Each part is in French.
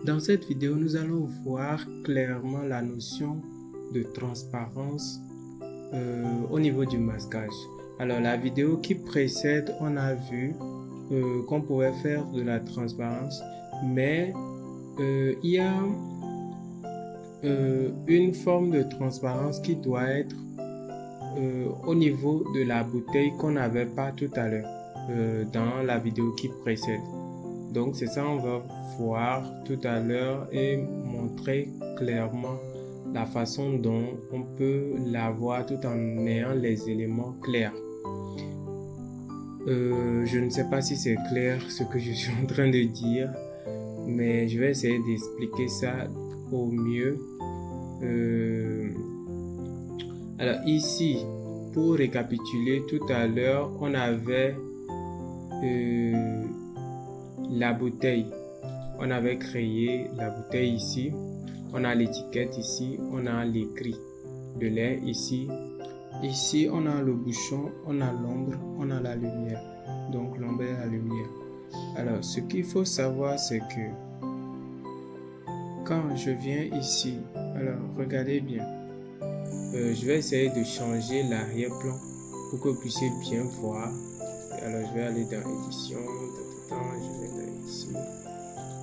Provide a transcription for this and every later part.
Dans cette vidéo, nous allons voir clairement la notion de transparence au niveau du masquage. Alors, la vidéo qui précède, on a vu qu'on pouvait faire de la transparence, mais il y a une forme de transparence qui doit être au niveau de la bouteille qu'on n'avait pas tout à l'heure dans la vidéo qui précède. Donc c'est ça, on va voir tout à l'heure et montrer clairement la façon dont on peut l'avoir tout en ayant les éléments clairs. Je ne sais pas si c'est clair ce que je suis en train de dire, mais je vais essayer d'expliquer ça au mieux. Alors ici, pour récapituler, tout à l'heure, on avait la bouteille. On avait créé la bouteille ici. On a l'étiquette ici. On a l'écrit de lait ici. Ici, on a le bouchon, on a l'ombre, on a la lumière. Donc, l'ombre et la lumière. Alors, ce qu'il faut savoir, c'est que quand je viens ici, alors, regardez bien. Je vais essayer de changer l'arrière-plan pour que vous puissiez bien voir. Alors, je vais aller dans édition. Je vais dans ici.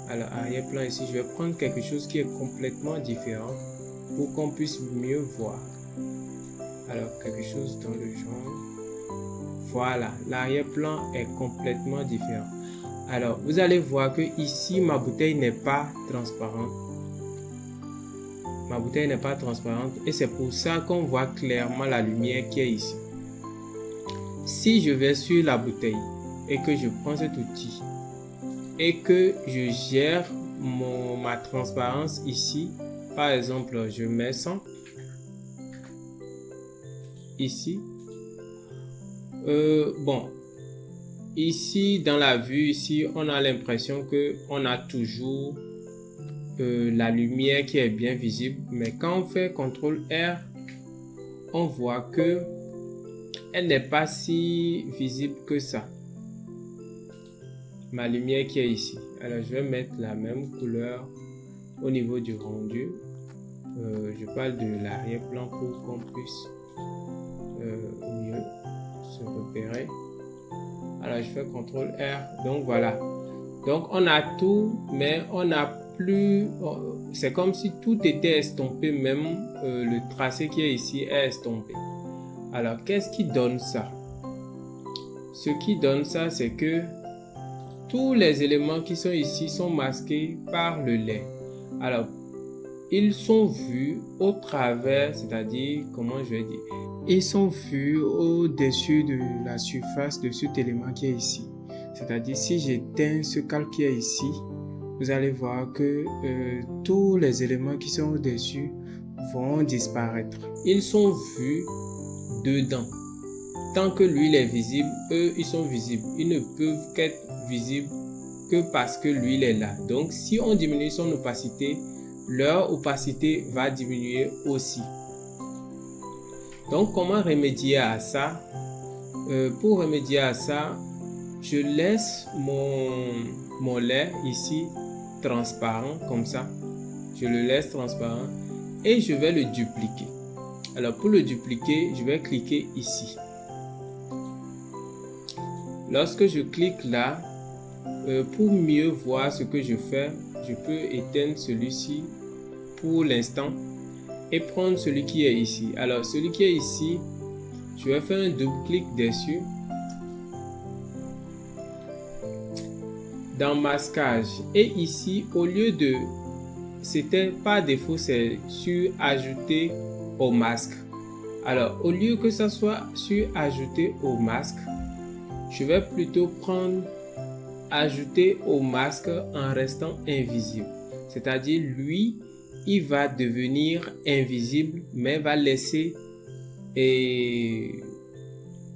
Alors, arrière-plan ici, je vais prendre quelque chose qui est complètement différent pour qu'on puisse mieux voir. Alors, quelque chose dans le genre. Voilà, l'arrière-plan est complètement différent. Alors, vous allez voir que ici, ma bouteille n'est pas transparente. Ma bouteille n'est pas transparente et c'est pour ça qu'on voit clairement la lumière qui est ici. Si je vais sur la bouteille et que je prends cet outil et que je gère ma transparence ici, par exemple, je mets 100 ici. Bon, ici dans la vue, ici, on a l'impression que on a toujours la lumière qui est bien visible, mais quand on fait CTRL R, on voit que elle n'est pas si visible que ça. Ma lumière qui est ici. Alors je vais mettre la même couleur au niveau du rendu. Je parle de l'arrière-plan pour qu'on puisse mieux se repérer. Alors je fais CTRL R. Donc voilà. Donc on a tout, mais on n'a plus. C'est comme si tout était estompé, même le tracé qui est ici est estompé. Alors qu'est-ce qui donne ça? Ce qui donne ça, c'est que tous les éléments qui sont ici sont masqués par le lait. Alors, ils sont vus au travers, c'est-à-dire, comment je vais dire, ils sont vus au-dessus de la surface de cet élément qui est ici. C'est-à-dire, si j'éteins ce calque qui est ici, vous allez voir que tous les éléments qui sont au-dessus vont disparaître. Ils sont vus dedans. Tant que l'huile est visible, eux, ils sont visibles. Ils ne peuvent qu'être visibles que parce que l'huile est là. Donc, si on diminue son opacité, leur opacité va diminuer aussi. Donc, comment remédier à ça? Pour remédier à ça, je laisse mon lait ici transparent, comme ça. Je le laisse transparent et je vais le dupliquer. Alors, pour le dupliquer, je vais cliquer ici. Lorsque je clique là, pour mieux voir ce que je fais, je peux éteindre celui-ci pour l'instant et prendre celui qui est ici. Alors, celui qui est ici, je vais faire un double clic dessus. Dans masquage. Et ici, au lieu de... C'était par défaut, c'est sur ajouter au masque. Alors, au lieu que ça soit sur ajouter au masque, je vais plutôt prendre ajouter au masque en restant invisible. C'est-à-dire, lui, il va devenir invisible, mais va laisser et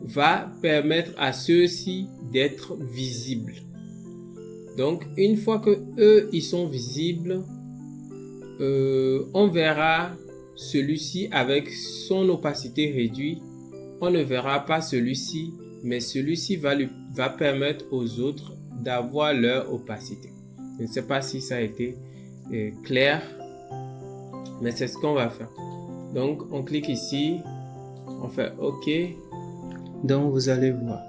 va permettre à ceux-ci d'être visibles. Donc, une fois que eux, ils sont visibles, on verra celui-ci avec son opacité réduite. On ne verra pas celui-ci, mais celui-ci va permettre aux autres d'avoir leur opacité. Je ne sais pas si ça a été clair, mais c'est ce qu'on va faire. Donc on clique ici, on fait OK. Donc vous allez voir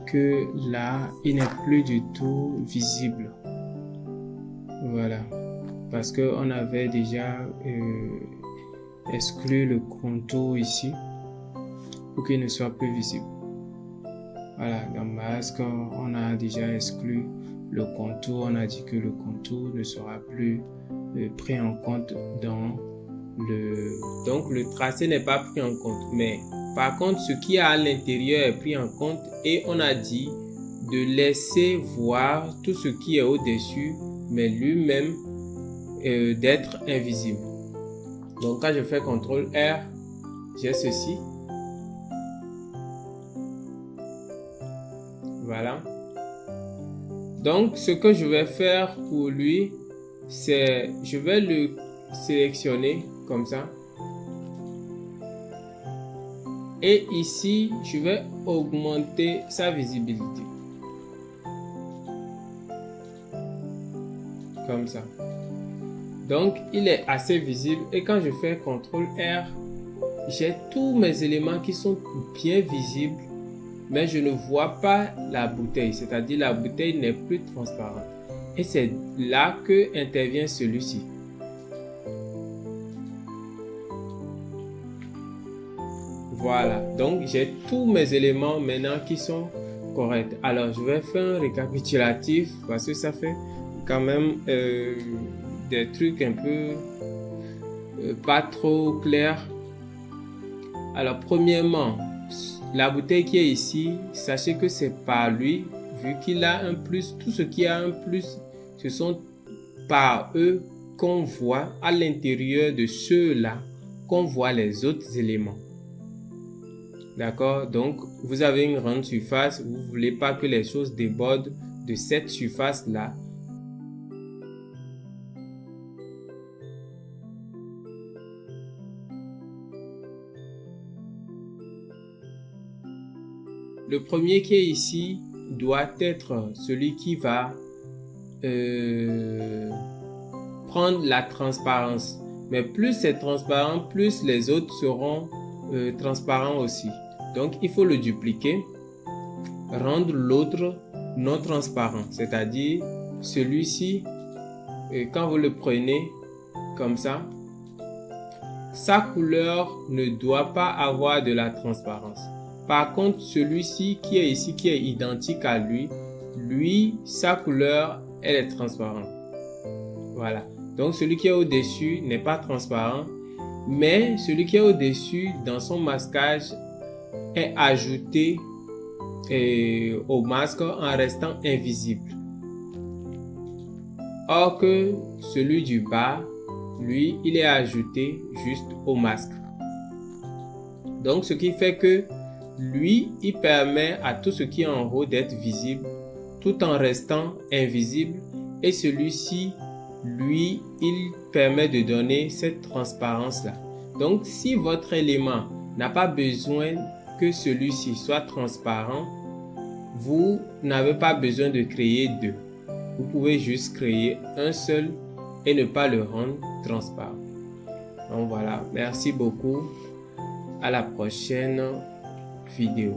que là il n'est plus du tout visible. Voilà, parce que on avait déjà exclu le contour ici pour qu'il ne soit plus visible. Voilà, dans Mask, on a déjà exclu le contour. On a dit que le contour ne sera plus pris en compte dans le... Donc, le tracé n'est pas pris en compte. Mais par contre, ce qui est à l'intérieur est pris en compte. Et on a dit de laisser voir tout ce qui est au-dessus, mais lui-même d'être invisible. Donc, quand je fais CTRL R, j'ai ceci. Voilà. Donc, ce que je vais faire pour lui, c'est je vais le sélectionner comme ça. Et ici, je vais augmenter sa visibilité. Comme ça. Donc, il est assez visible. Et quand je fais CTRL R, j'ai tous mes éléments qui sont bien visibles. Mais je ne vois pas la bouteille, c'est-à-dire la bouteille n'est plus transparente. Et c'est là que intervient celui-ci. Voilà, donc j'ai tous mes éléments maintenant qui sont corrects. Alors, je vais faire un récapitulatif parce que ça fait quand même des trucs un peu pas trop clairs. Alors, premièrement, la bouteille qui est ici, sachez que c'est par lui, vu qu'il a un plus, tout ce qui a un plus, ce sont par eux qu'on voit à l'intérieur de ceux-là, qu'on voit les autres éléments. D'accord? Donc, vous avez une grande surface, vous ne voulez pas que les choses débordent de cette surface-là. Le premier qui est ici doit être celui qui va prendre la transparence. Mais plus c'est transparent, plus les autres seront transparents aussi. Donc, il faut le dupliquer, rendre l'autre non transparent. C'est-à-dire, celui-ci, quand vous le prenez comme ça, sa couleur ne doit pas avoir de la transparence. Par contre, celui-ci qui est ici, qui est identique à lui, sa couleur, elle est transparente. Voilà. Donc, celui qui est au-dessus n'est pas transparent, mais celui qui est au-dessus, dans son masquage, est ajouté au masque en restant invisible. Or que celui du bas, lui, il est ajouté juste au masque. Donc, ce qui fait que lui, il permet à tout ce qui est en haut d'être visible tout en restant invisible. Et celui-ci, lui, il permet de donner cette transparence-là. Donc, si votre élément n'a pas besoin que celui-ci soit transparent, vous n'avez pas besoin de créer deux. Vous pouvez juste créer un seul et ne pas le rendre transparent. Donc voilà, merci beaucoup. À la prochaine vidéo.